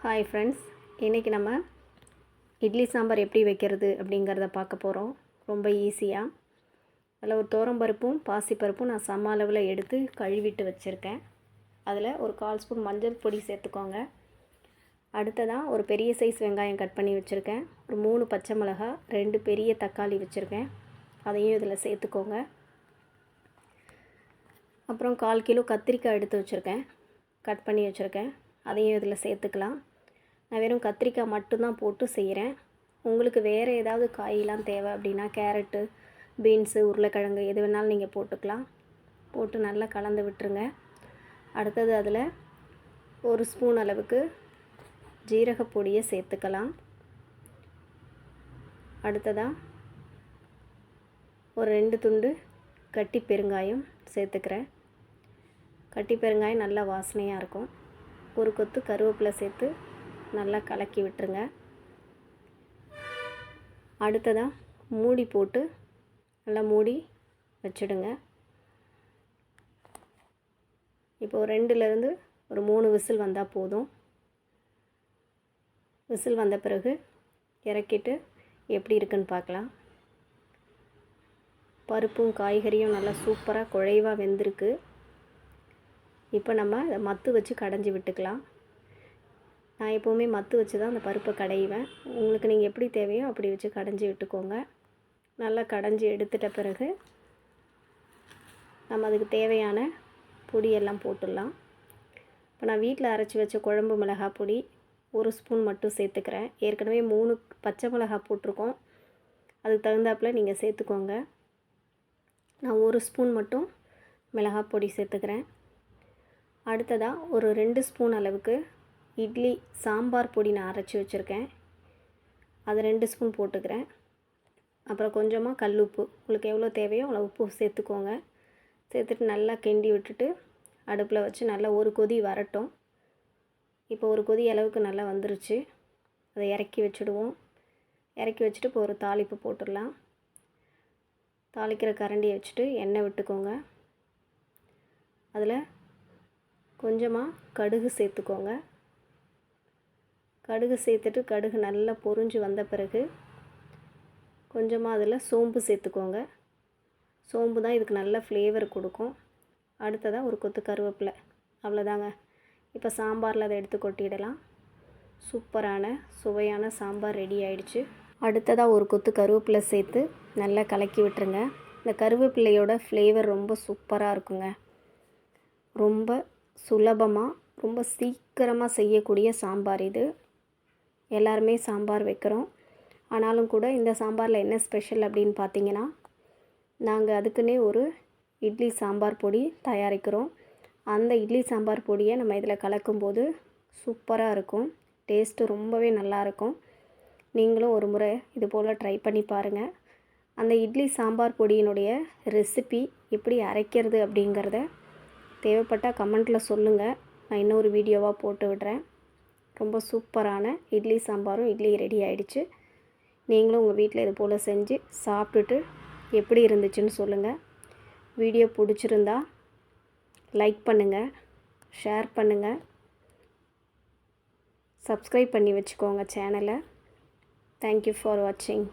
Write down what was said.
Hi friends, இன்றைக்கி நம்ம இட்லி சாம்பார் எப்படி வைக்கிறது அப்படிங்கிறத பார்க்க போகிறோம். ரொம்ப ஈஸியாக. அதில் ஒரு துவரம்பருப்பும் பாசிப்பருப்பும் நான் சம அளவில் எடுத்து கழுவிட்டு வச்சுருக்கேன். அதில் ஒரு 1/4 ஸ்பூன் மஞ்சள் பொடி சேர்த்துக்கோங்க. அடுத்ததாக ஒரு பெரிய சைஸ் வெங்காயம் கட் பண்ணி வச்சுருக்கேன். ஒரு 3 பச்சை மிளகாய், 2 பெரிய தக்காளி வச்சுருக்கேன், அதையும் இதில் சேர்த்துக்கோங்க. அப்புறம் 1/4 கிலோ கத்திரிக்காய் எடுத்து வச்சுருக்கேன், கட் பண்ணி வச்சுருக்கேன், அதையும் இதில் சேர்த்துக்கலாம். நான் வெறும் கத்திரிக்காய் மட்டும்தான் போட்டு செய்கிறேன். உங்களுக்கு வேறு ஏதாவது காயெலாம் தேவை அப்படின்னா கேரட்டு, பீன்ஸு, உருளைக்கிழங்கு எது வேணாலும் நீங்கள் போட்டுக்கலாம். போட்டு நல்லா கலந்து விட்டுருங்க. அடுத்தது அதில் 1 ஸ்பூன் அளவுக்கு ஜீரகப்பொடியை சேர்த்துக்கலாம். அடுத்ததாக ஒரு 2 துண்டு கட்டி பெருங்காயம் சேர்த்துக்கிறேன். கட்டி பெருங்காயம் நல்லா வாசனையாக இருக்கும். ஒரு கொத்து கருவேப்பிலை சேர்த்து நல்லா கலக்கி விட்டுருங்க. அடுத்ததாக மூடி போட்டு நல்லா மூடி வச்சுடுங்க. இப்போ 2லேருந்து ஒரு 3 விசில் வந்தால் போதும். விசில் வந்த பிறகு இறக்கிட்டு எப்படி இருக்குன்னு பார்க்கலாம். பருப்பும் காய்கறியும் நல்லா சூப்பராக குழைவாக வெந்திருக்கு. இப்போ நம்ம அதை மத்து வச்சு கடைஞ்சி விட்டுக்கலாம். நான் எப்போவுமே மத்து வச்சு தான் அந்த பருப்பை கடைவேன். உங்களுக்கு நீங்கள் எப்படி தேவையோ அப்படி வச்சு கடைஞ்சி விட்டுக்கோங்க. நல்லா கடைஞ்சி எடுத்துட்ட பிறகு நம்ம அதுக்கு தேவையான பொடியெல்லாம் போட்டுடலாம். இப்போ நான் வீட்டில் அரைச்சி வச்ச குழம்பு மிளகாய் பொடி 1 ஸ்பூன் மட்டும் சேர்த்துக்கிறேன். ஏற்கனவே 3 பச்சை மிளகாய் போட்டிருக்கோம், அதுக்கு தகுந்தாப்பில் நீங்கள் சேர்த்துக்கோங்க. நான் 1 ஸ்பூன் மட்டும் மிளகாய் பொடி சேர்த்துக்கிறேன். அடுத்ததாக ஒரு 2 ஸ்பூன் அளவுக்கு இட்லி சாம்பார் பொடி நான் அரைச்சி வச்சுருக்கேன், அது 2 ஸ்பூன் போட்டுக்கிறேன். அப்புறம் கொஞ்சமாக கல் உப்பு, உங்களுக்கு எவ்வளோ தேவையோ அவ்வளோ உப்பு சேர்த்துக்கோங்க. சேர்த்துட்டு நல்லா கிண்டி விட்டுட்டு அடுப்பில் வச்சு நல்லா ஒரு கொதி வரட்டும். இப்போ ஒரு கொதி அளவுக்கு நல்லா வந்துருச்சு. அதை இறக்கி வச்சுடுவோம். இறக்கி வச்சுட்டு இப்போ ஒரு தாளிப்பு போட்டுடலாம். தாளிக்கிற கரண்டியை வச்சுட்டு எண்ணெய் விட்டுக்கோங்க. அதில் கொஞ்சமாக கடுகு சேர்த்துக்கோங்க. கடுகு சேர்த்துட்டு கடுகு நல்லா பொரிஞ்சு வந்த பிறகு கொஞ்சமாக அதில் சோம்பு சேர்த்துக்கோங்க. சோம்பு தான் இதுக்கு நல்ல ஃப்ளேவர் கொடுக்கும். அடுத்ததாக ஒரு கொத்து கருவேப்பிலை. அவ்வளோதாங்க. இப்போ சாம்பாரில் அதை எடுத்து கொட்டிடலாம். சூப்பரான சுவையான சாம்பார் ரெடி ஆயிடுச்சு. அடுத்ததாக ஒரு கொத்து கருவேப்பிலை சேர்த்து நல்லா கலக்கி விட்டுருங்க. இந்த கருவேப்பிலையோட ஃப்ளேவர் ரொம்ப சூப்பராக இருக்குங்க. ரொம்ப சுலபமாக ரொம்ப சீக்கிரமாக செய்யக்கூடிய சாம்பார் இது. எல்லாருமே சாம்பார் வைக்கிறோம். ஆனாலும் கூட இந்த சாம்பாரில் என்ன ஸ்பெஷல் அப்படின்னு பார்த்தீங்கன்னா, நாங்கள் அதுக்குன்னே ஒரு இட்லி சாம்பார் பொடி தயாரிக்கிறோம். அந்த இட்லி சாம்பார் பொடியை நம்ம இதில் கலக்கும்போது சூப்பராக இருக்கும். டேஸ்ட்டு ரொம்பவே நல்லாயிருக்கும். நீங்களும் ஒரு முறை இது போல் ட்ரை பண்ணி பாருங்கள். அந்த இட்லி சாம்பார் பொடியினுடைய ரெசிபி எப்படி அரைக்கிறது அப்படிங்கிறத தேவைப்பட்டால் கமெண்ட்டில் சொல்லுங்கள். நான் இன்னொரு வீடியோவாக போட்டு விடுறேன். ரொம்ப சூப்பரான இட்லி சாம்பாரும் இட்லி ரெடி ஆகிடுச்சு. நீங்களும் உங்கள் வீட்டில் இது போல் செஞ்சு சாப்பிட்டுட்டு எப்படி இருந்துச்சுன்னு சொல்லுங்கள். வீடியோ பிடிச்சிருந்தா லைக் பண்ணுங்கள், ஷேர் பண்ணுங்கள், சப்ஸ்கிரைப் பண்ணி வச்சுக்கோங்க சேனலை. தேங்க்யூ ஃபார் வாட்சிங்.